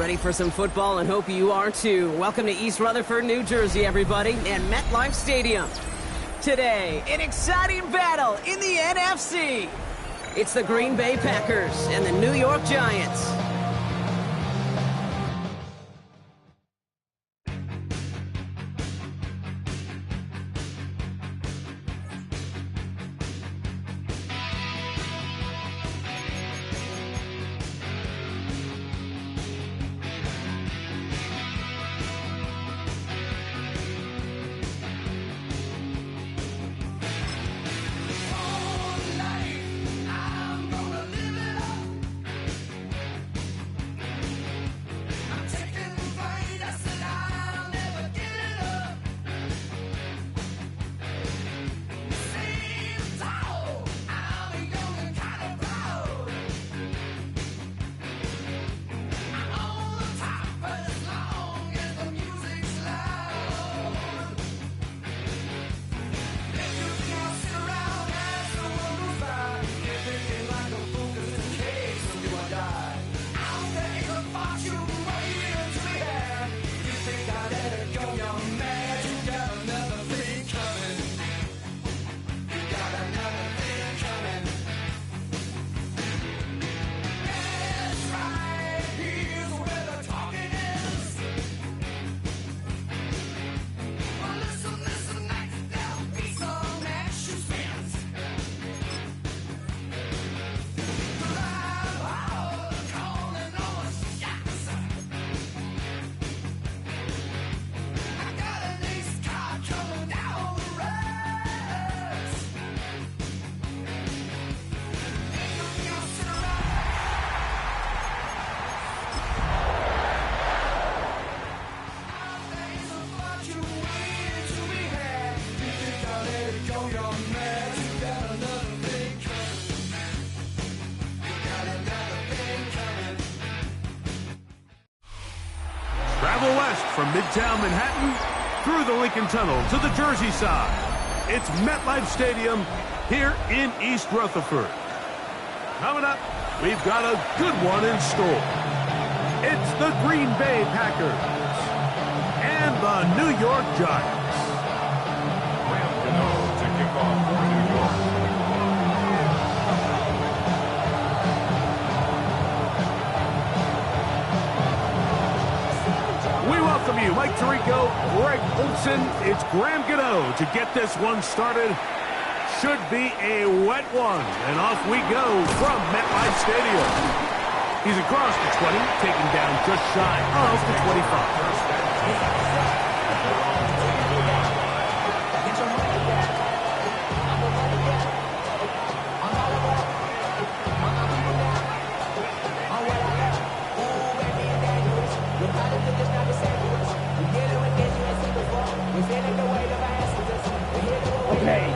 Ready for some football, and hope you are too. Welcome to East Rutherford, New Jersey, everybody, and MetLife Stadium. Today, an exciting battle in the NFC. It's the Green Bay Packers and the New York Giants. Travel west from Midtown Manhattan through the Lincoln Tunnel to the Jersey side. It's MetLife Stadium here in East Rutherford. Coming up, we've got a good one in store. It's the Green Bay Packers and the New York Giants. To kick off for New York. We welcome you, Mike Tirico, Greg Olson. It's Graham Gano to get this one started. Should be a wet one. And off we go from MetLife Stadium. He's across the 20, taken down just shy of the 25.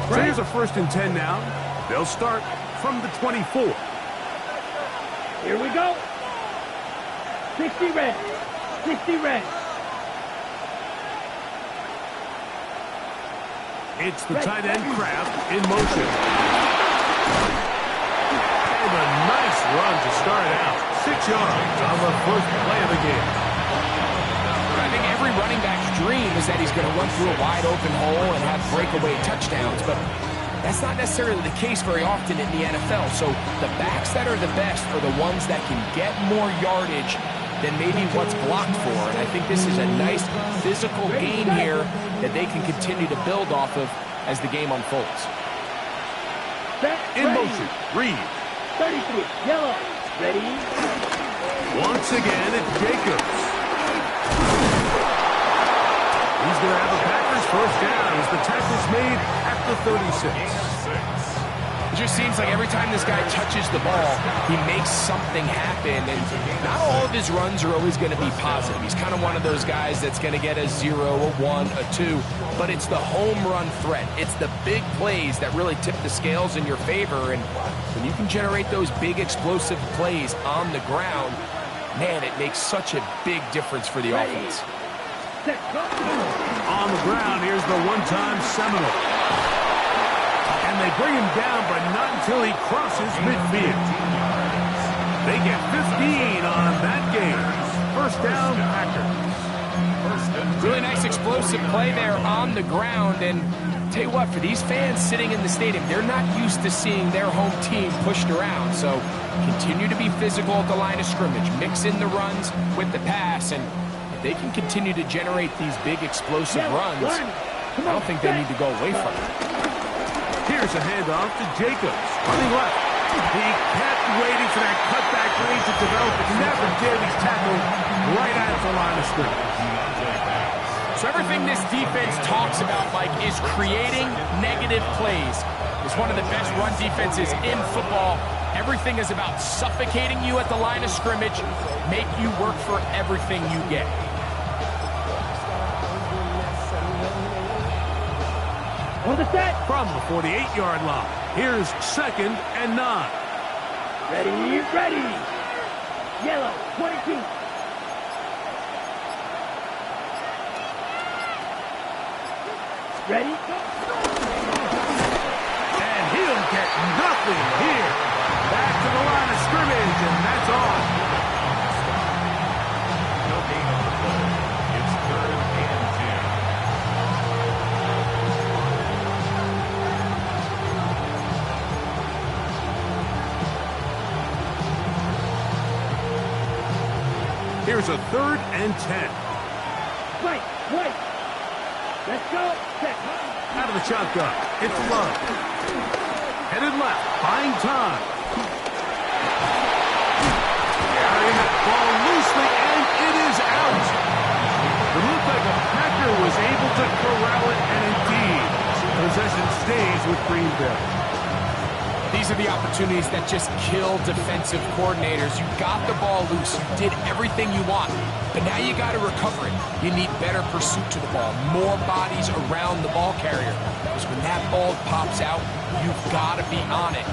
So here's a 1st and 10 now. They'll start from the 24. Here we go. 60 red. 60 red. It's the tight end Kraft in motion. And a nice run to start out. 6 yards on the first play of the game. I think every running back's dream is that he's going to run through a wide open hole and have breakaway touchdowns, but that's not necessarily the case very often in the NFL. So the backs that are the best are the ones that can get more yardage than maybe what's blocked for. And I think this is a nice physical gain here that they can continue to build off of as the game unfolds. In motion, Reed. 33, yellow, ready. Once again, it's Jacobs. He's going to have a Packers first down as the tackle's made at the 36. It just seems like every time this guy touches the ball, he makes something happen, and not all of his runs are always going to be positive. He's kind of one of those guys that's going to get a 0, a 1, a 2, but it's the home run threat. It's the big plays that really tip the scales in your favor, and when you can generate those big explosive plays on the ground, man, it makes such a big difference for the offense. On the ground, here's the one-time Seminole. And they bring him down, but not until he crosses midfield. They get 15 on that game. first down, Packers. Really nice explosive play there on the ground. And tell you what, for these fans sitting in the stadium, they're not used to seeing their home team pushed around. So continue to be physical at the line of scrimmage. Mix in the runs with the pass. And if they can continue to generate these big explosive runs, I don't think they need to go away from it. Here's a handoff to Jacobs. Running left. He kept waiting for that cutback lane to develop. It never did. He's tackled right at the line of scrimmage. So everything this defense talks about, Mike, is creating negative plays. It's one of the best run defenses in football. Everything is about suffocating you at the line of scrimmage, make you work for everything you get. On the set. From the 48-yard line, here's 2nd and 9. Ready, ready. Yellow, 22. Ready? And he'll get nothing here. Back to the line of scrimmage, and that's all. No gain on the play. It's 3rd and 10. Here's a 3rd and 10. Right. Let's go. Set. Out of the shotgun. It's Love. Headed left. Buying time. Carrying that ball loosely, and it is out. It looked like a Packer was able to corral it, and indeed, possession stays with Green Bay. These are the opportunities that just kill defensive coordinators. You got the ball loose. You did everything you want. But now you got to recover it. You need better pursuit to the ball. More bodies around the ball carrier. Because when that ball pops out, you've got to be on it.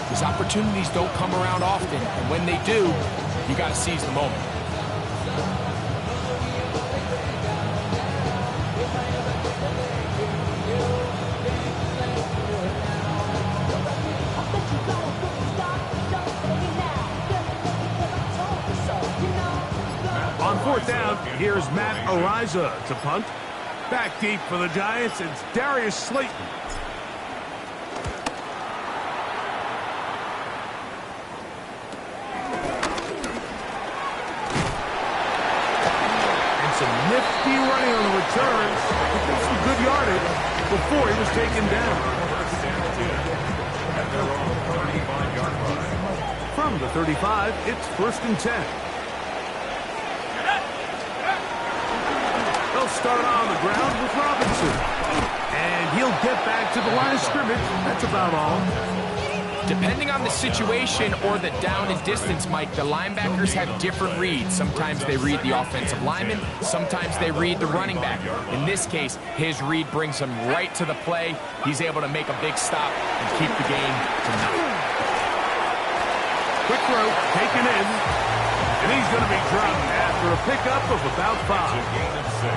These opportunities don't come around often. And when they do, you got to seize the moment. On 4th down, here's Matt Ariza to punt. Back deep for the Giants, it's Darius Slayton. And some nifty running on the returns. He took some good yardage before he was taken down. At their own 35-yard line. From the 35, it's 1st and 10. They'll start on the ground with Robinson. And he'll get back to the line of scrimmage. That's about all. Depending on the situation or the down and distance, Mike, the linebackers have different reads. Sometimes they read the offensive lineman. Sometimes they read the running back. In this case, his read brings him right to the play. He's able to make a big stop and keep the game to nothing. Quick throw, taken in. And he's going to be dropped after a pickup of about 5. A gain of 6.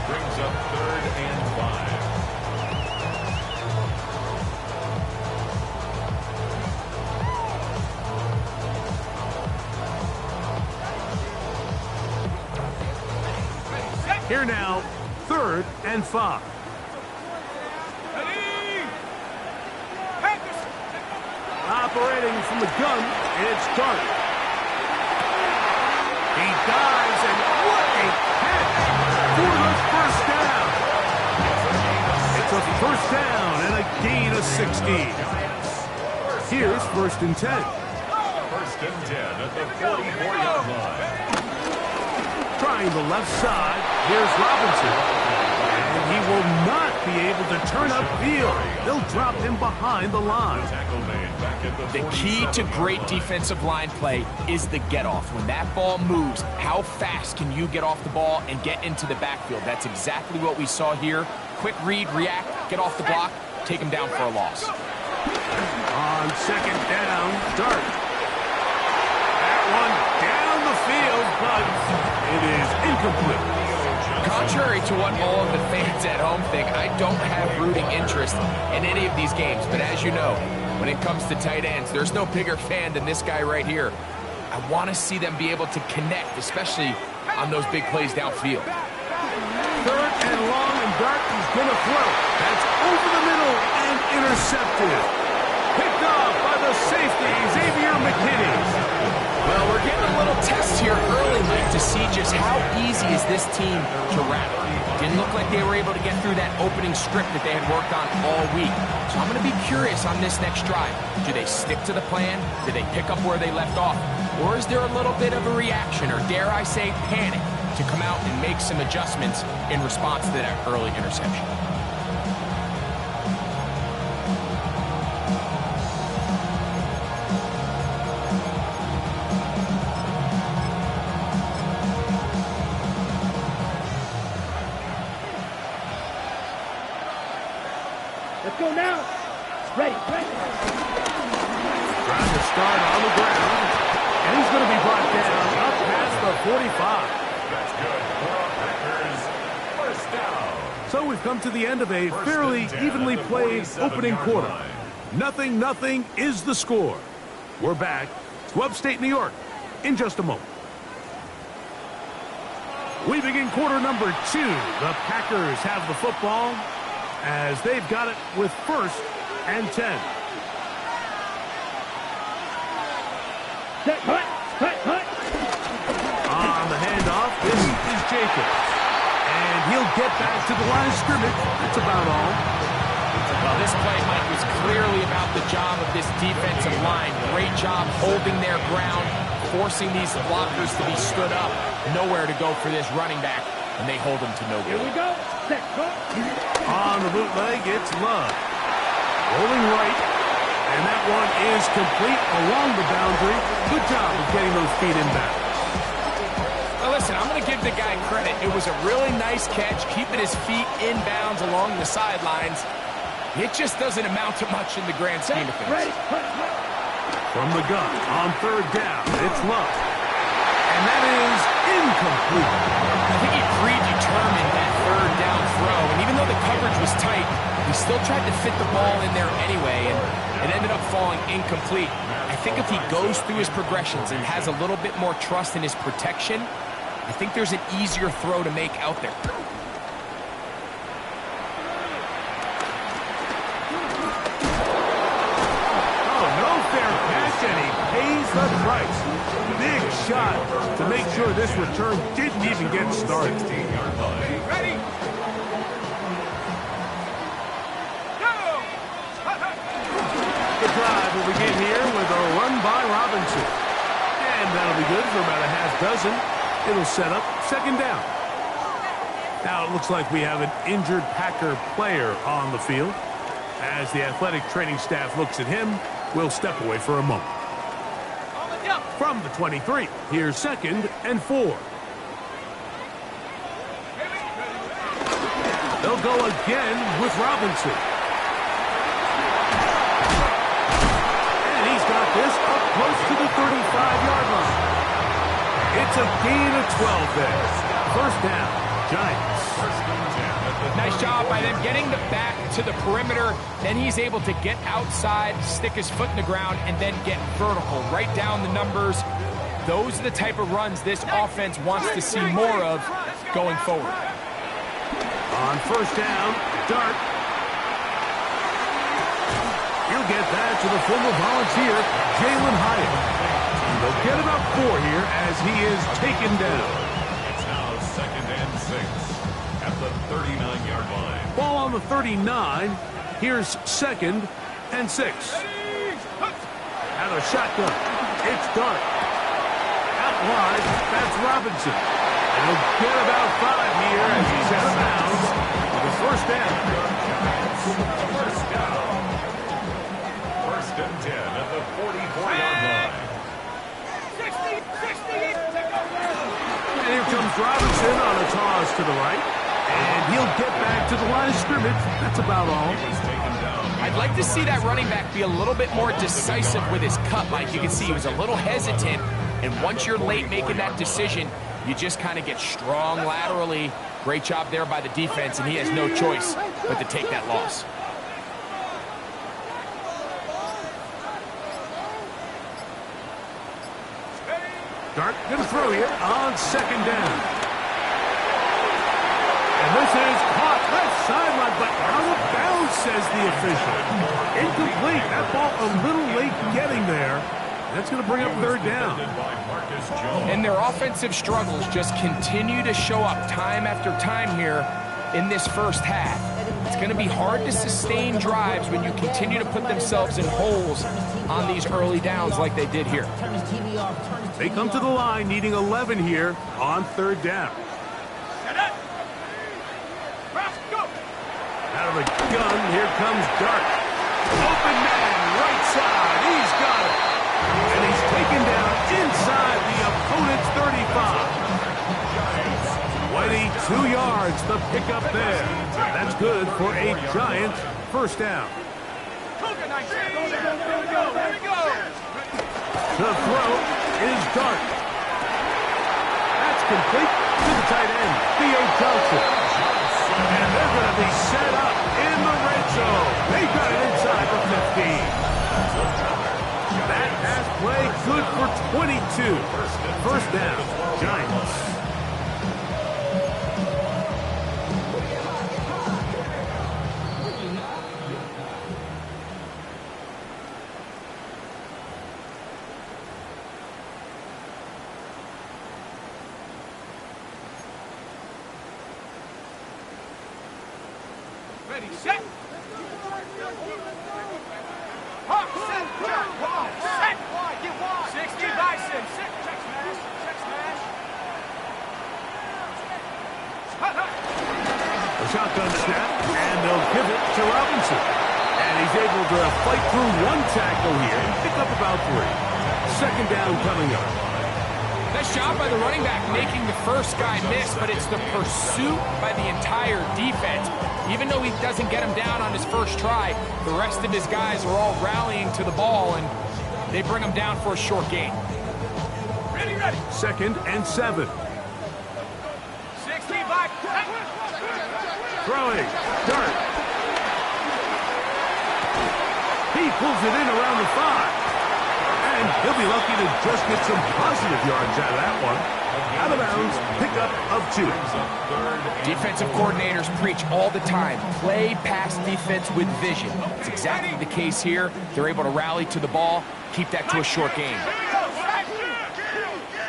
Brings up 3rd and 5. Here now, 3rd and 5. Operating from the gun, it's Dart. He dives, and what a catch for the first down. It's a first down and a gain of 16. Here's 1st and 10. 1st and 10 at the 44-yard line. Trying the left side, here's Robinson. And he will not be able to turn upfield. They'll drop him behind the line. The key to great defensive line play is the get-off. When that ball moves, how fast can you get off the ball and get into the backfield? That's exactly what we saw here. Quick read, react, get off the block, take him down for a loss. On 2nd down, Dart. That one down the field, but it is incomplete. Contrary to what all of the fans at home think, I don't have rooting interest in any of these games. But as you know, when it comes to tight ends, there's no bigger fan than this guy right here. I want to see them be able to connect, especially on those big plays downfield. Third and long, and Dart is going to throw. That's over the middle and intercepted. Picked off by the safety, Xavier McKinney. Well, we're getting a little test here early, Mike, to see just how easy is this team to rattle. Didn't look like they were able to get through that opening script that they had worked on all week. So I'm going to be curious on this next drive. Do they stick to the plan? Do they pick up where they left off? Or is there a little bit of a reaction, or dare I say panic, to come out and make some adjustments in response to that early interception? Let's go now. Ready. Trying to start on the ground. And he's going to be brought down up past the 45. That's good. Packers, first down. So we've come to the end of a fairly evenly played opening quarter. 0-0 is the score. We're back to upstate New York in just a moment. We begin quarter number 2. The Packers have the football as they've got it with 1st and 10. Set, hut. On the handoff, this is Jacobs. And he'll get back to the line of scrimmage. That's about all. Well, this play, Mike, was clearly about the job of this defensive line. Great job holding their ground, forcing these blockers to be stood up. Nowhere to go for this running back, and they hold him to no Here good. we go. Set, hut. On the bootleg, it's Love. Rolling right. And that one is complete along the boundary. Good job of getting those feet in bounds. Well, listen, I'm going to give the guy credit. It was a really nice catch, keeping his feet in bounds along the sidelines. It just doesn't amount to much in the grand scheme of things. Ready. From the gun, on 3rd down, it's Love. And that is incomplete. I think he predetermined that 3rd down throw, and even though the coverage was tight, he still tried to fit the ball in there anyway, and it ended up falling incomplete. I think if he goes through his progressions and has a little bit more trust in his protection, I think there's an easier throw to make out there. Oh, no fair catch, and he pays the price. Big shot to make sure this return didn't even get started. 16-yard line. Ready? The drive will begin here with a run by Robinson. And that'll be good for about a half dozen. It'll set up 2nd down. Now it looks like we have an injured Packer player on the field. As the athletic training staff looks at him, we'll step away for a moment. From the 23, here's 2nd and 4. They'll go again with Robinson. And he's got this up close to the 35-yard line. It's a gain of 12 there. 1st down, Giants. Nice job by them getting the back to the perimeter. Then he's able to get outside, stick his foot in the ground, and then get vertical. Right down the numbers. Those are the type of runs this offense wants to see more of going forward. On 1st down, Dart. He'll get that to the former volunteer, Jalen Hyatt. They'll get about 4 here as he is taken down. It's now 2nd and 6 at the 39-yard line. Ball on the 39. Here's 2nd and 6. Out of the shotgun. It's Dart. Out wide, that's Robinson. And he'll get about 5 here as he's out of bounds with a 1st down. First down. 1st and 10 at the 44-yard line. And here comes Robinson on a toss to the right. And he'll get back to the line of scrimmage. That's about all. He was taken down. I'd like to see that running back be a little bit more decisive with his cut, Mike. You can see he was a little hesitant. And once you're late making that decision, you just kind of get strong laterally. Great job there by the defense, and he has no choice but to take that loss. Dart going to throw here on second down. And this is caught left sideline, but out of bounds, says the official. Incomplete. That ball a little late getting there. That's going to bring up third down. And their offensive struggles just continue to show up time after time here in this first half. It's going to be hard to sustain drives when you continue to put themselves in holes on these early downs like they did here. They come to the line needing 11 here on third down. Out of a gun, here comes Dart. Open man, right side. He's got it. And he's taken down inside the opponent's 35. Whitey, 2 yards, the pickup there. That's good for a Giant first down. The throw is Dart. That's complete to the tight end, Theo Johnson. And they're going to be set up in the red zone. They got it inside the 15. That pass play good for 22. First down, Giants. Ready, set. Hawk, set, turn, wall, set. Get wide. 60 bison, set. Check smash, check smash. A shotgun snap, and they'll give it to Robinson. And he's able to fight through one tackle here and pick up about 3. Second down coming up. Nice job by the running back making the first guy miss, but it's the pursuit by the entire defense. Even though he doesn't get him down on his first try, the rest of his guys are all rallying to the ball, and they bring him down for a short gain. Ready, ready. Second and 7. 65. Throwing. Dart. He pulls it in around the 5. And he'll be lucky to just get some positive yards out of that one. Out of bounds, pickup of 2. Defensive coordinators preach all the time, play pass defense with vision. It's exactly the case here. They're able to rally to the ball, keep that to a short game.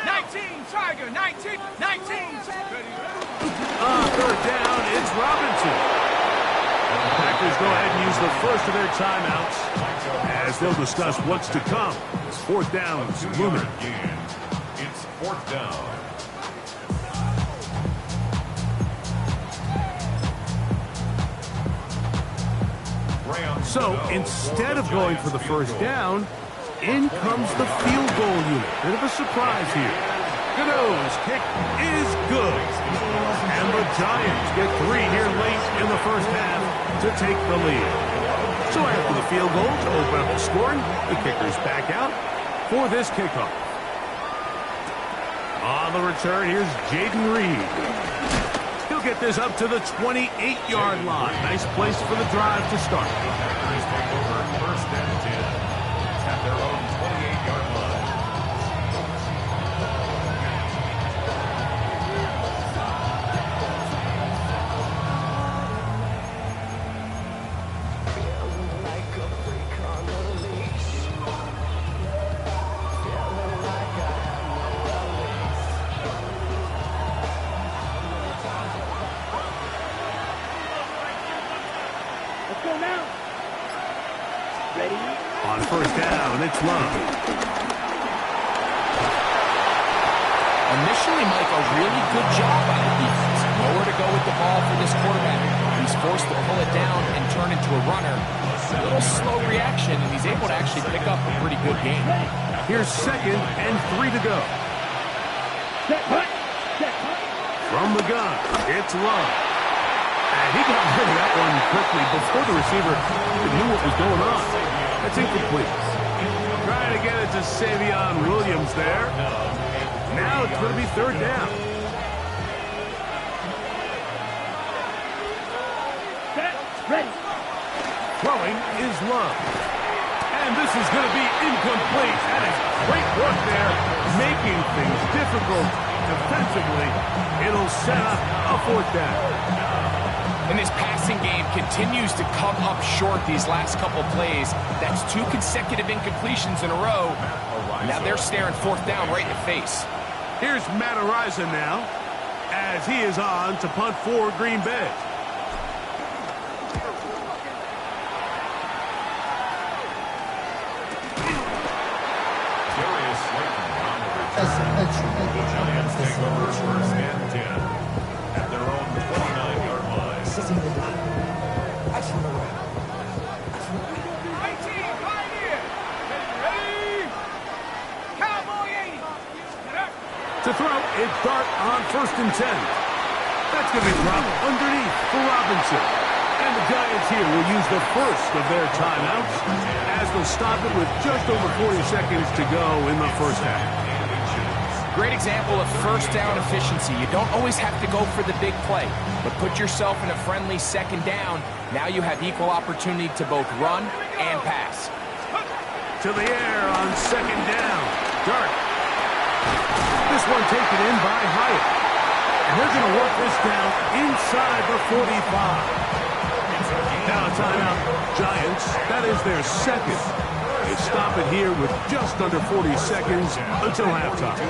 19, Tiger, 19, 19. Third down, it's Robinson. The Packers go ahead and use the first of their timeouts as they'll discuss what's to come. Fourth down, looming. It's fourth down. So instead of going for the first down, in comes the field goal unit. Bit of a surprise here. Godot's kick is good. And the Giants get 3 here late in the first half to take the lead. So after the field goal to open up the scoring, the kicker's back out for this kickoff. On the return, here's Jaden Reed. He'll get this up to the 28-yard line. Nice place for the drive to start. Packers take over first and 10 at their own 28-yard line. Go now. Ready? On first down, it's Love. Initially, Mike, a really good job by the defense. Nowhere to go with the ball for this quarterback. He's forced to pull it down and turn into a runner. A little slow reaction, and he's able to actually pick up a pretty good game. Here's second and 3 to go. Set, hut. Set, hut. From the gun, it's Love. And he got rid of that one quickly before the receiver even knew what was going on. That's incomplete. Trying to get it to Savion Williams there. Now it's going to be third down. Set, ready. Throwing is Love. And this is going to be incomplete. That is great work there making things difficult defensively. It'll set up a fourth down. And this passing game continues to come up short these last couple plays. That's 2 consecutive incompletions in a row. Now they're staring fourth down right in the face. Here's Matt Ariza now, as he is on to punt for Green Bay. The Giants take over first and 10 at their own 29-yard line. To throw, it's Dart on first and 10. That's going to be dropped underneath for Robinson. And the Giants here will use the first of their timeouts as they'll stop it with just over 40 seconds to go in the first half. Great example of first down efficiency. You don't always have to go for the big play, but put yourself in a friendly second down. Now you have equal opportunity to both run and pass. To the air on second down. Dart. This one taken in by Hyatt. And they're going to work this down inside the 45. Now a timeout, Giants. That is their second. They stop it here with just under 40 seconds until halftime.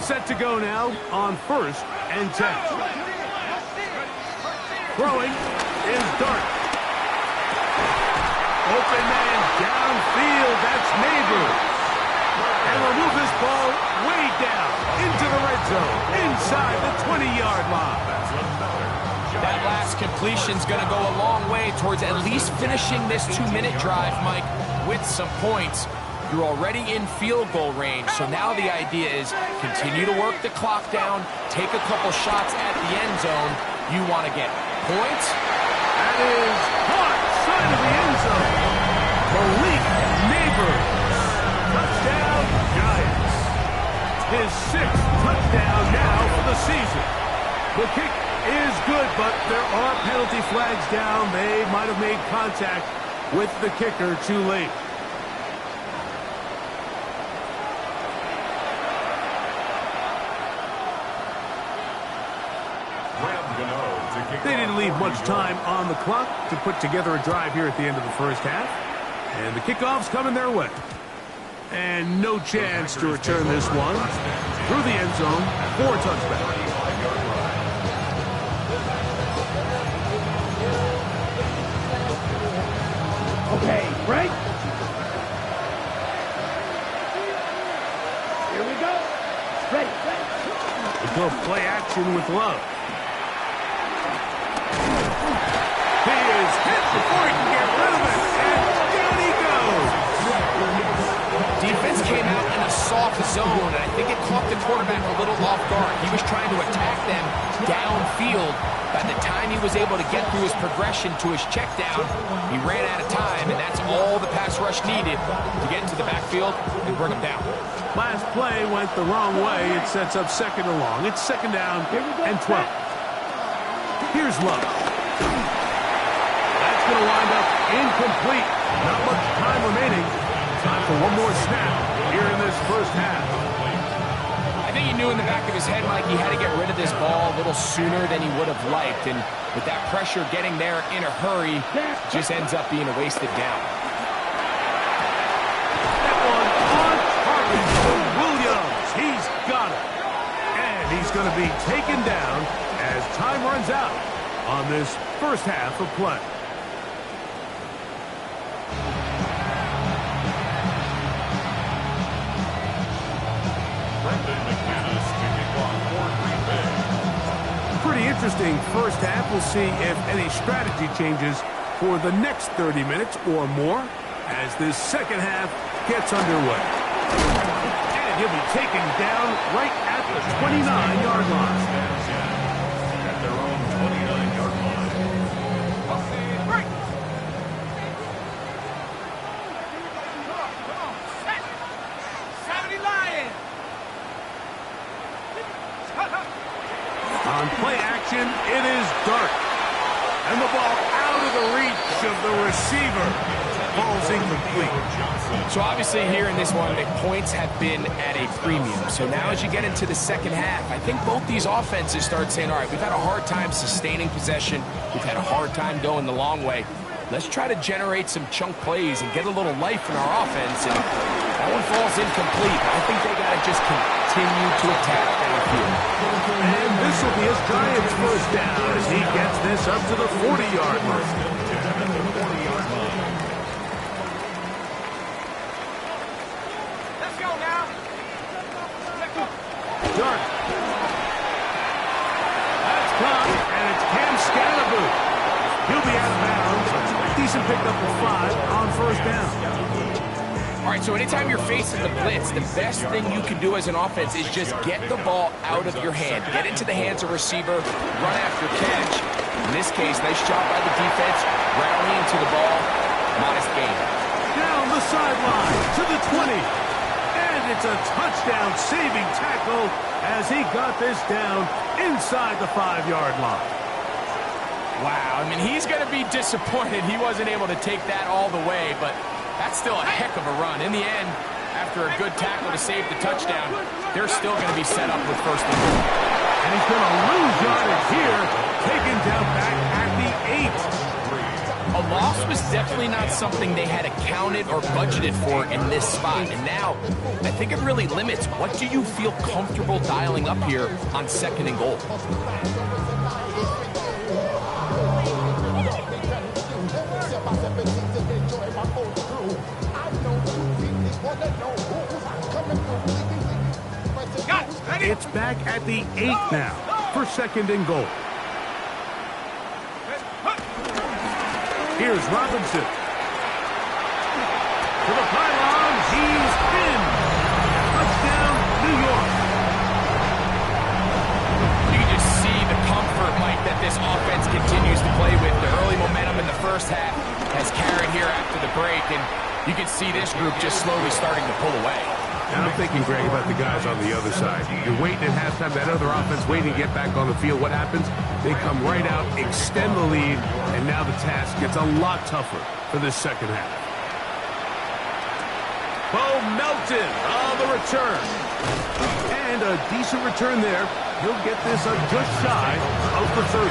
Set to go now on first and 10. Throwing is Dart. Open man downfield. That's Neighbors. And we'll move this ball way down into the red zone, inside the 20-yard line. That last completion's going to go a long way towards at least finishing this 2-minute drive, Mike, with some points. You're already in field goal range, so now the idea is continue to work the clock down, take a couple shots at the end zone. You want to get points. That is caught side of the end zone. Malik Neighbors. Touchdown, Giants. His 6th touchdown now for the season. The kick is good, but there are penalty flags down. They might have made contact with the kicker too late. They didn't leave much time on the clock to put together a drive here at the end of the first half. And the kickoff's coming their way. And no chance to return this one through the end zone for a touchback. Okay, right? Here we go. Ready. They go play action with Love. He is hit before he can get rid of it. And down he goes. Defense came out in a soft zone, and I think it caught the quarterback a little off guard. He was trying to attack them downfield. By the time he was able to get through his progression to his check down, he ran out of time, and that's all the pass rush needed to get into the backfield and bring him down. Last play went the wrong way. It sets up second and long. It's second down and 12. Here's Love. That's going to wind up incomplete. Not much time remaining. Time for one more snap here in this first half. I think he knew in the back of his head, Mike, he had to get rid of this ball a little sooner than he would have liked. And with that pressure getting there in a hurry, just ends up being a wasted down. That one on target for Williams. He's got it. And he's going to be taken down as time runs out on this first half of play. Pretty interesting first half. We'll see if any strategy changes for the next 30 minutes or more as this second half gets underway. And he'll be taken down right at the 29-yard line. At their own 29-yard line. Break! On play action, it is Dart. And the ball out of the reach of the receiver. falls incomplete. So obviously here in this one, the points have been at a premium. So now as you get into the second half, I think both these offenses start saying, all right, we've had a hard time sustaining possession. We've had a hard time going the long way. Let's try to generate some chunk plays and get a little life in our offense. And that one falls incomplete. I think they got to just continue to attack downfield. And this will be his Giants' first down as he gets this up to the 40-yard line. Let's go now. Dark. That's caught, and it's Cam Scalaboo. He'll be out of bounds. Decent pickup of 5 on first down. All right, so anytime you're facing the blitz, the best thing you can do as an offense is just get the ball out of your hand. Get into the hands of receiver, run after catch. In this case, nice job by the defense, rallying to the ball, modest gain. Down the sideline to the 20. And it's a touchdown-saving tackle as he got this down inside the 5-yard line. Wow, I mean, he's going to be disappointed he wasn't able to take that all the way, but that's still a heck of a run. In the end, after a good tackle to save the touchdown, they're still going to be set up with first and goal. And he's going to lose yardage here, taken down back at the 8. A loss was definitely not something they had accounted or budgeted for in this spot. And now, I think it really limits what do you feel comfortable dialing up here on second and goal. It's back at the 8 now for second and goal. Here's Robinson. To the pylon, he's in. Touchdown, New York. You can just see the comfort, Mike, that this offense continues to play with. The early momentum in the first half has carried here after the break, and you can see this group just slowly starting to pull away. And I'm thinking, Greg, about the guys on the other side. You're waiting at halftime, that other offense waiting to get back on the field. What happens? They come right out, extend the lead, and now the task gets a lot tougher for this second half. Bo Melton on the return. And a decent return there. He'll get this just shy of the 30.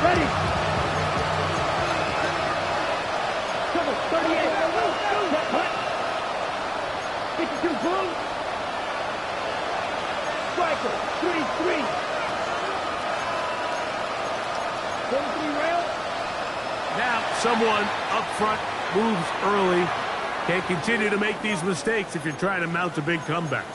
Ready. 38. Cut. 52 boom. Striker. 33. 33 rail. Now someone up front moves early. Can't continue to make these mistakes if you're trying to mount a big comeback.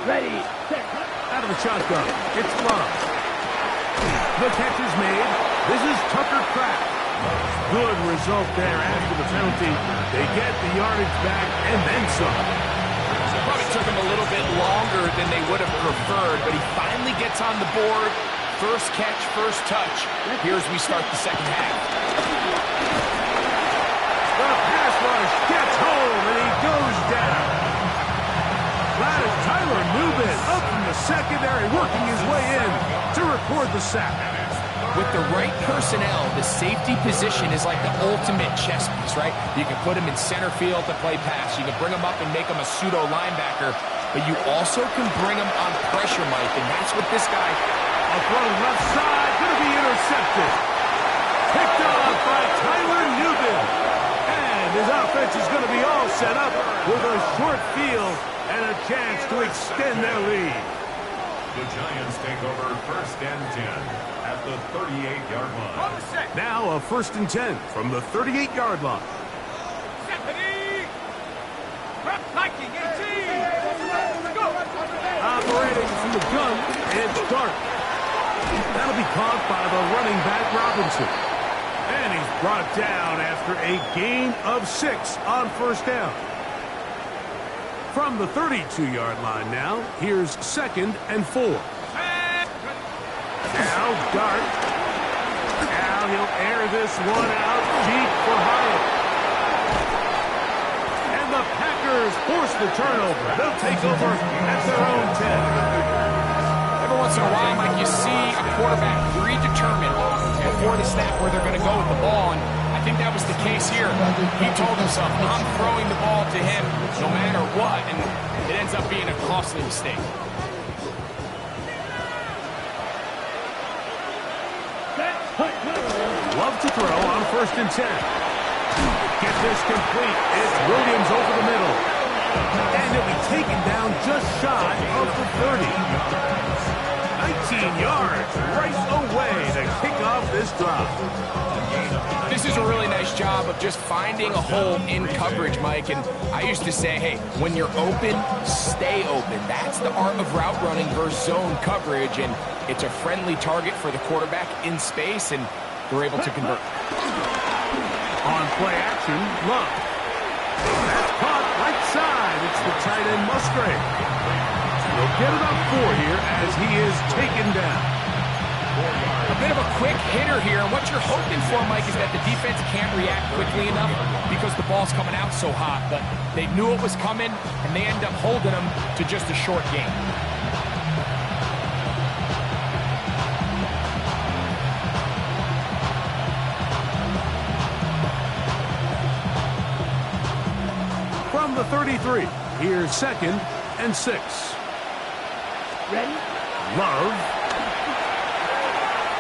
Ready. Set. Out of the shotgun, it's Love. The catch is made. This is Tucker Kraft. Good result there after the penalty. They get the yardage back and then some. Probably took him a little bit longer than they would have preferred, but he finally gets on the board. First catch, first touch. Here's we start the second half. The pass rush gets home and he goes down. That is Tyler Newman up from the secondary, working his way in to record the sack. With the right personnel, the safety position is like the ultimate chess piece, right? You can put him in center field to play pass. You can bring him up and make him a pseudo linebacker, but you also can bring him on pressure, Mike, and that's what this guy... A throw left side, going to be intercepted. Picked off by Tyler Newman. And his offense is going to be all set up with a short field and a chance to extend their lead. The Giants take over first and 10 at the 38-yard line. Now a first and 10 from the 38-yard line. Viking 18. Go. Operating from the gun, it's Dark. That'll be caught by the running back Robinson. And he's brought down after a gain of 6 on first down. From the 32-yard line now, here's second and 4. Now Dart. Now he'll air this one out deep for Hyatt. Niners force the turnover. They'll take over at their own 10. Every once in a while, Mike, you see a quarterback predetermined before the snap where they're going to go with the ball, and I think that was the case here. He told himself, I'm throwing the ball to him no matter what, and it ends up being a costly mistake. Love to throw on 1st and 10. Get this complete. It's Williams over the middle. And he'll be taken down just shy of the 30. 19 yards right away to kick off this drive. This is a really nice job of just finding a hole in coverage, Mike. And I used to say, hey, when you're open, stay open. That's the art of route running versus zone coverage. And it's a friendly target for the quarterback in space, and they're able to convert. On play action, Love. That's caught right side. It's the tight end Musgrave. He'll get it up 4 here as he is taken down. A bit of a quick hitter here, and what you're hoping for, Mike, is that the defense can't react quickly enough because the ball's coming out so hot, but they knew it was coming, and they end up holding them to just a short game. From the 33, here's 2nd and 6. Ready? Love.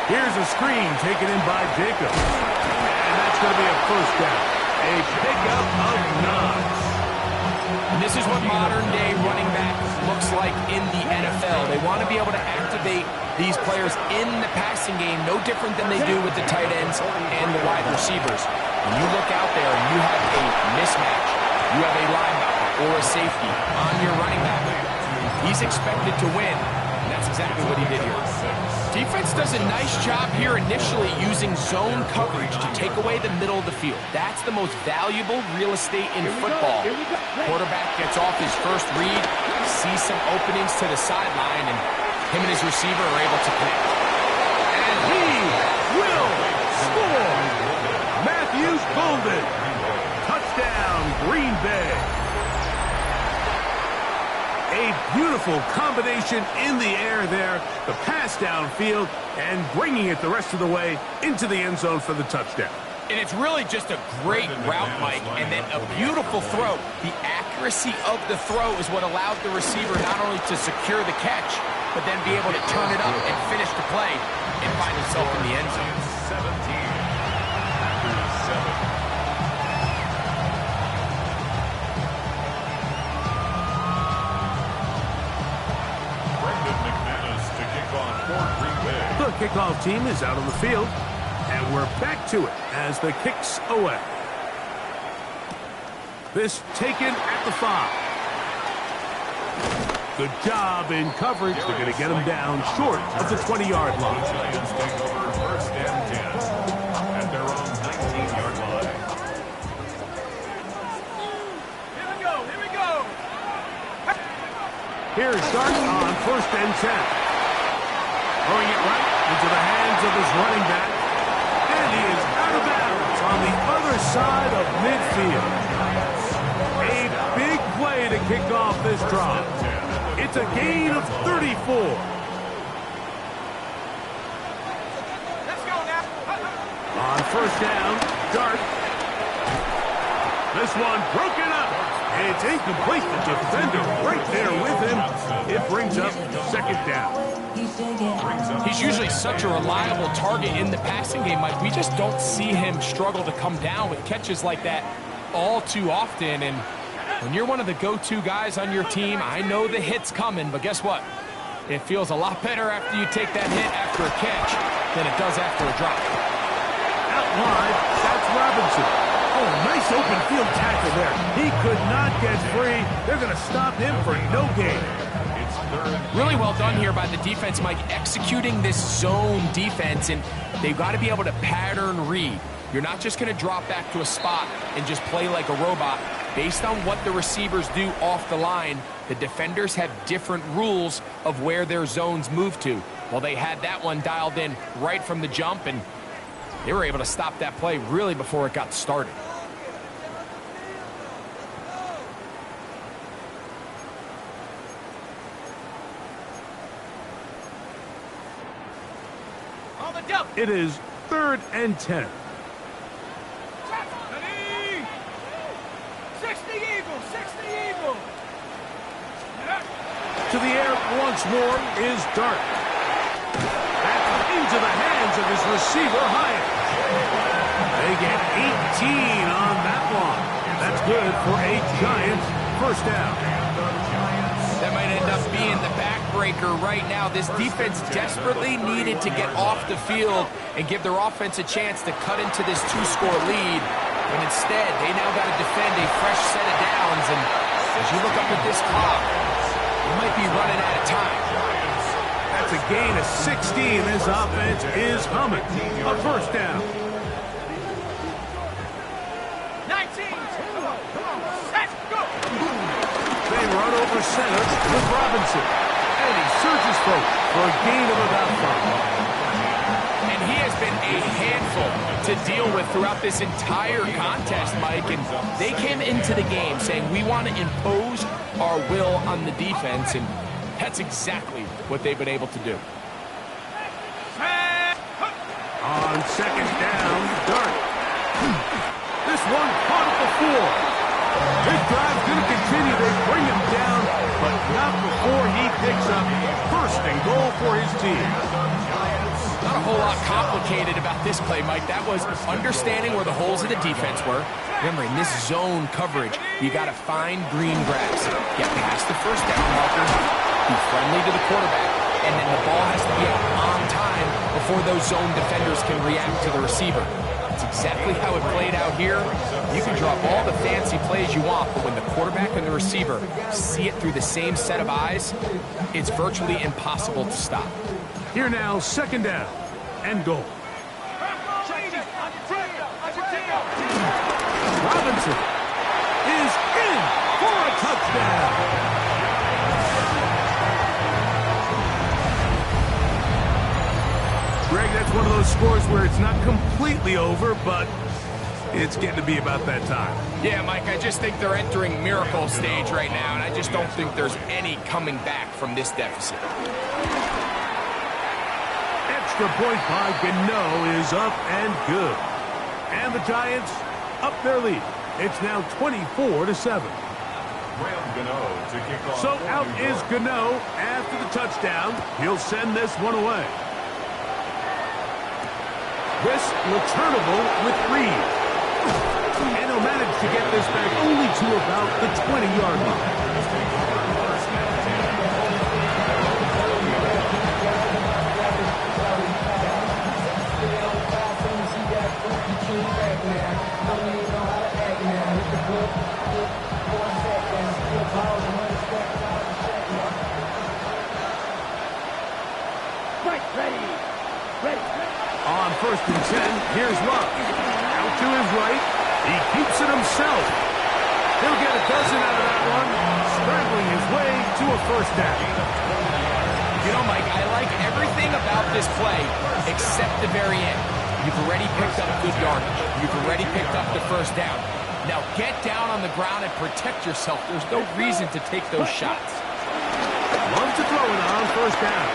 Here's a screen taken in by Jacobs. And that's going to be a 1st down. A pickup of 9. And this is what modern-day running back looks like in the NFL. They want to be able to activate these players in the passing game, no different than they do with the tight ends and the wide receivers. When you look out there and you have a mismatch, you have a linebacker or a safety on your running back, he's expected to win, and that's exactly what he did here. Defense does a nice job here initially using zone coverage to take away the middle of the field. That's the most valuable real estate in football. Quarterback gets off his first read, sees some openings to the sideline, and him and his receiver are able to connect. And he will score! Matthews Golden. Touchdown, Green Bay. A beautiful combination in the air there. The pass downfield and bringing it the rest of the way into the end zone for the touchdown. And it's really just a great route, Mike, and then a beautiful throw. The accuracy of the throw is what allowed the receiver not only to secure the catch, but then be able to turn it up and finish the play and find himself in the end zone. 17-7. The kickoff team is out on the field, and we're back to it as the kick's away. This taken at the 5. Good job in coverage. They're going to get him down short of the 20-yard line. Giants take over 1st and 10 at their own 19-yard line. Here we go, here we go. Here's Dart on 1st and 10. Throwing it right into the hands of his running back. And he is out of bounds on the other side of midfield. A big play to kick off this drive. It's a gain of 34. Let's go now. On 1st down, Dart. This one broken up. It's incomplete. The defender right there with him. It brings up 2nd down. He's usually such a reliable target in the passing game, Mike. We just don't see him struggle to come down with catches like that all too often. And when you're one of the go-to guys on your team, I know the hit's coming, but guess what? It feels a lot better after you take that hit after a catch than it does after a drop. Out wide, that's Robinson. Oh, nice open field tackle there. He could not get free. They're going to stop him for no gain. Really well done here by the defense, Mike, executing this zone defense, and they've got to be able to pattern read. You're not just going to drop back to a spot and just play like a robot. Based on what the receivers do off the line, the defenders have different rules of where their zones move to. Well, they had that one dialed in right from the jump, and they were able to stop that play really before it got started. Call the double. It is 3rd and 10. Ready? 60 Eagle, 60 Eagle. To the air once more is Dart. Back into the hands of his receiver, Hyatt. They get 18 on that one. That's good for a Giants first down. That might end up being the backbreaker right now. This defense desperately needed to get off the field and give their offense a chance to cut into this 2-score lead. But instead, they now got to defend a fresh set of downs. And as you look up at this clock, they might be running out of time. That's a gain of 16. This offense is humming. A first down. 19. Come on. Let's go. They run over center with Robinson. And he surges forward for a gain of about 5. And he has been a handful to deal with throughout this entire contest, Mike. And they came into the game saying, we want to impose our will on the defense. And that's exactly what they've been able to do. On second down, Dart. This one caught at the 4. This drive's going to continue. They bring him down, but not before he picks up 1st and goal for his team. Not a whole lot complicated about this play, Mike. That was understanding where the holes of the defense were. Remember, in this zone coverage, you got to find green grass. Get past the first down marker, be friendly to the quarterback, and then the ball has to be out on time before those zone defenders can react to the receiver. That's exactly how it played out here. You can drop all the fancy plays you want, but when the quarterback and the receiver see it through the same set of eyes, it's virtually impossible to stop. Here now, 2nd down and goal. Robinson is in for a touchdown. Greg, that's one of those scores where it's not completely over, but it's getting to be about that time. Yeah, Mike, I just think they're entering miracle stage right now, and I just don't think there's any coming back from this deficit. Extra point by Gano is up and good. And the Giants up their lead. It's now 24-7. So out is Gano after the touchdown. He'll send this one away. This returnable with Reed. And he'll manage to get this back only to about the 20-yard line. On 1st and 10, here's Love. Out to his right. He keeps it himself. He'll get a dozen out of that one, scrambling his way to a first down. You know, Mike, I like everything about this play except the very end. You've already picked up good yardage. You've already picked up the first down. Now get down on the ground and protect yourself. There's no reason to take those shots. Loves to throw it on 1st down.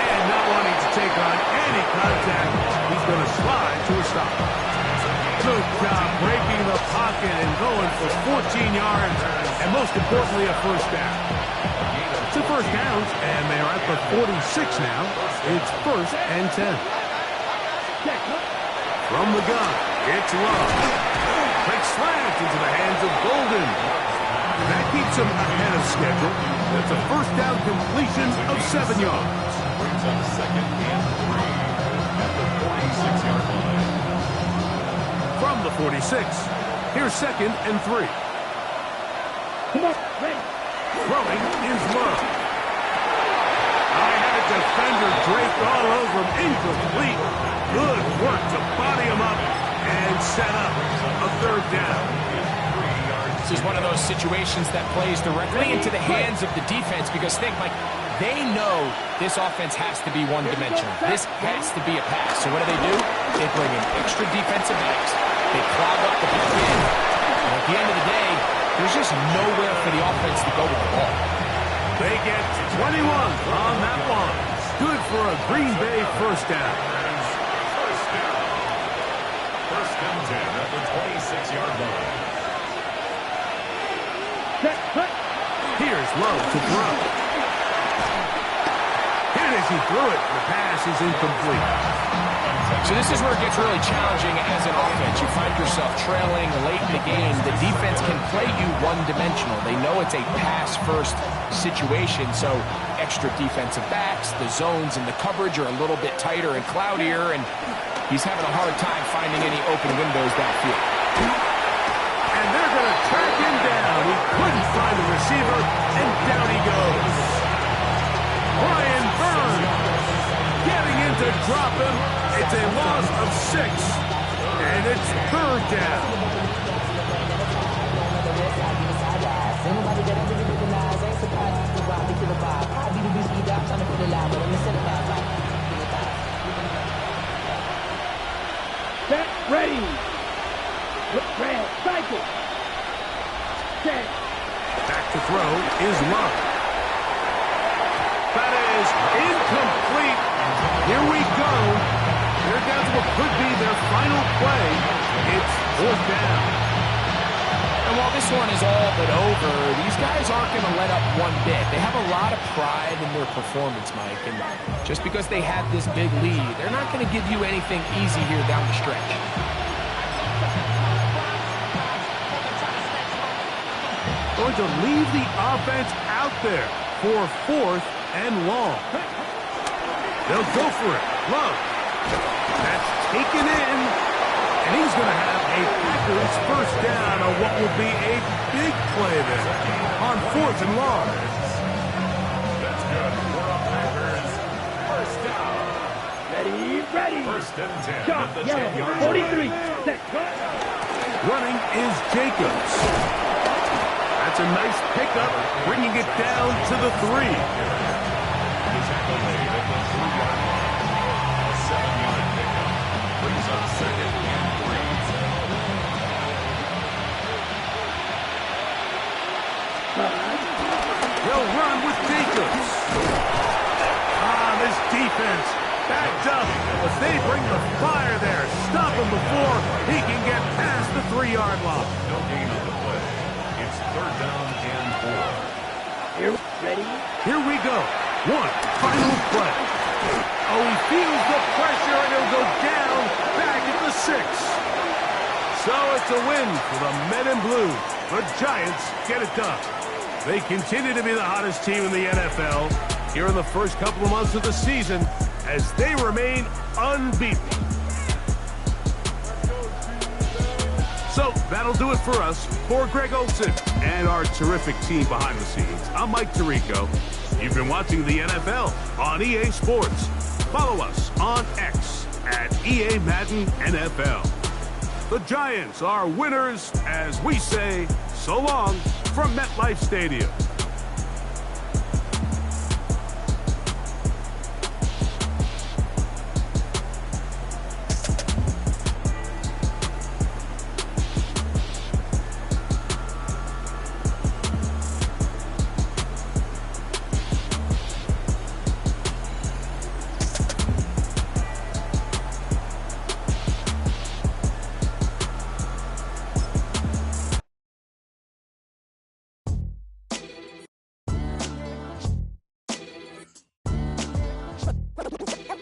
And not wanting to take on any contact, he's going to slide to a stop. Good job breaking the pocket and going for 14 yards, and most importantly, a first down. 2 first downs, and they are at the 46 now. It's 1st and 10. From the gun, it's Love. Quick slant into the hands of Golden. That keeps him ahead of schedule. That's a first down completion of 7 yards. Brings up 2nd and 3 at the 46-yard line. From the 46, here's 2nd and 3. Come on, ready. Throwing is Love. I had a defender draped all over him, incomplete. Good work to body him up and set up a 3rd down. This is one of those situations that plays directly into the hands of the defense because think, Mike, they know this offense has to be one-dimensional. This has to be a pass. So what do? They bring in extra defensive backs. They clog up the back end. And at the end of the day, there's just nowhere for the offense to go with the ball. They get 21 on that one. good for a Green Bay first down. First down. First and 10 at the 26-yard line. Here's Lowe to throw. Here it is, he threw it. The pass is incomplete. So this is where it gets really challenging as an offense. You find yourself trailing late in the game. The defense can play you one-dimensional. They know it's a pass-first situation, so extra defensive backs, the zones and the coverage are a little bit tighter and cloudier, and he's having a hard time finding any open windows downfield. And they're going to track him down. He couldn't find the receiver, and down he goes. Brian Byrne getting in to drop him. It's a loss of 6, and it's third down. Set, ready. Red, cycle. Set. Back to throw is Love. That is incomplete. Here we go. They're down to what could be their final play. It's fourth down. And while this one is all but over, these guys aren't going to let up one bit. They have a lot of pride in their performance, Mike. And just because they have this big lead, they're not going to give you anything easy here down the stretch. Going to leave the offense out there for fourth and long. They'll go for it. Love. That's taken in. And he's going to have a Packers first down on what will be a big play there on fourth and long. That's good for a Packers first down. Ready. First and 10 Shot, at the yellow, 10-yard 43. line. Set, cut. Running is Jacobs. That's a nice pickup, bringing it down to the 3. He's accolade at the 3-yard line. A 7-yard pickup brings up second and 3. They'll run with Jacobs. This defense backed up, but they bring the fire there. Stop him before he can get past the 3-yard line. No gain on the play. It's third down and 4. Ready. Here we go. One final play. Oh, he feels the pressure, and he'll go down back at the 6. So it's a win for the Men in Blue. The Giants get it done. They continue to be the hottest team in the NFL here in the first couple of months of the season as they remain unbeaten. So that'll do it for us. For Greg Olson and our terrific team behind the scenes, I'm Mike Tirico. You've been watching the NFL on EA Sports. Follow us on X at EA Madden NFL. The Giants are winners as we say so long from MetLife Stadium.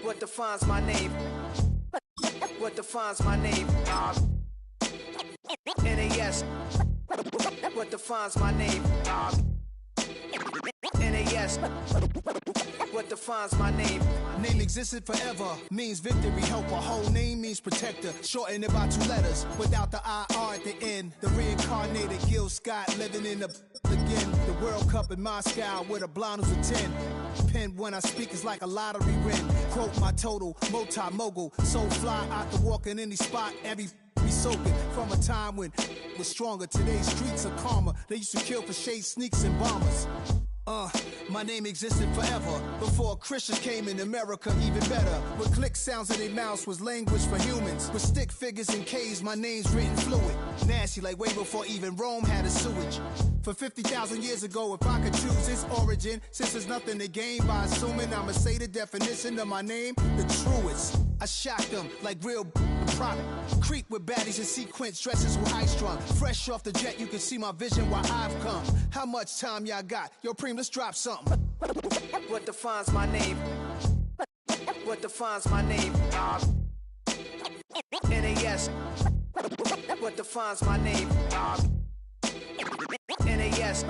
What defines my name? What defines my name? NAS. What defines my name? NAS. What defines my name? Name existed forever, means victory, helper. Whole name means protector, shorten it by 2 letters, without the IR at the end. The reincarnated Gil Scott, living in the again. The World Cup in Moscow, with a blind who's a 10. Pen when I speak is like a lottery win. Quote my total, multi-mogul, so fly out to walk in any spot, every be soaking from a time when was stronger. Today's streets are calmer. They used to kill for shade sneaks and bombers. My name existed forever before Christians came in America, even better. With click sounds in their mouths was language for humans. With stick figures and K's, my name's written fluid. Nasty like way before even Rome had a sewage. For 50,000 years ago, if I could choose its origin, since there's nothing to gain by assuming, I'ma say the definition of my name, the truest. I shock them like real product. Creep with baddies in sequence, dresses with high strung. Fresh off the jet, you can see my vision where I've come. How much time y'all got? Yo, Preem, let's drop something. What defines my name? What defines my name? NAS. What defines my name? NAS.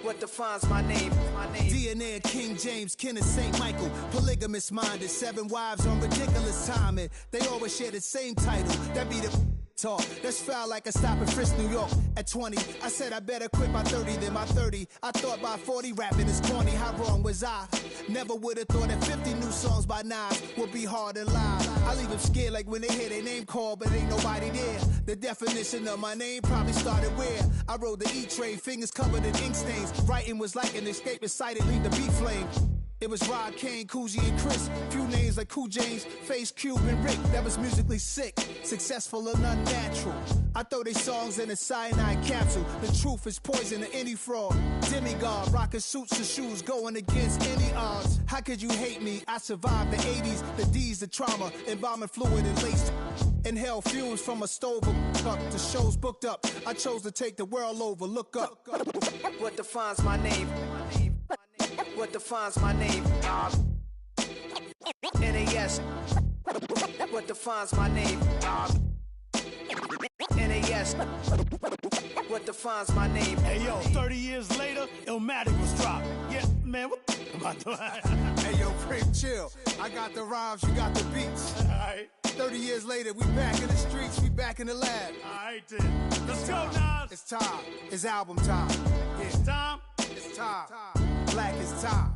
What defines my name? DNA of King James, kin of St. Michael. Polygamous minded, 7 wives on ridiculous timing. They always share the same title. That be the talk. That's foul like a stop in Frisk, New York. At 20, I said I better quit by 30 than my 30. I thought by 40 rapping is corny. How wrong was I? Never would have thought that 50 new songs by Nas would be hard and live. I leave them scared like when they hear their name called, but ain't nobody there. The definition of my name probably started where I rode the E-train, fingers covered in ink stains. Writing was like an escape inside it, leave the beat flame. It was Rod, Kane, Coogee, and Chris. Few names like Cool James, Face, Cube, and Rick. That was musically sick, successful and unnatural. I throw these songs in a cyanide capsule. The truth is poison to any fraud. Demigod, rocking suits and shoes, going against any odds. How could you hate me? I survived the 80s, the D's, the trauma, embalming fluid and laced. Inhale fumes from a stove up. The show's booked up. I chose to take the world over. Look up. What defines my name? What defines my name? NAS. What defines my name? NAS. What defines my name? Hey yo, 30 years later, Illmatic was dropped. Yeah, man, what am I doing? Hey yo, Preem, chill. I got the rhymes, you got the beats. Alright. 30 years later, we back in the streets, we back in the lab. Alright then. Let's go, Nas. It's time. It's album time. Yeah. Time. It's time. Black is time.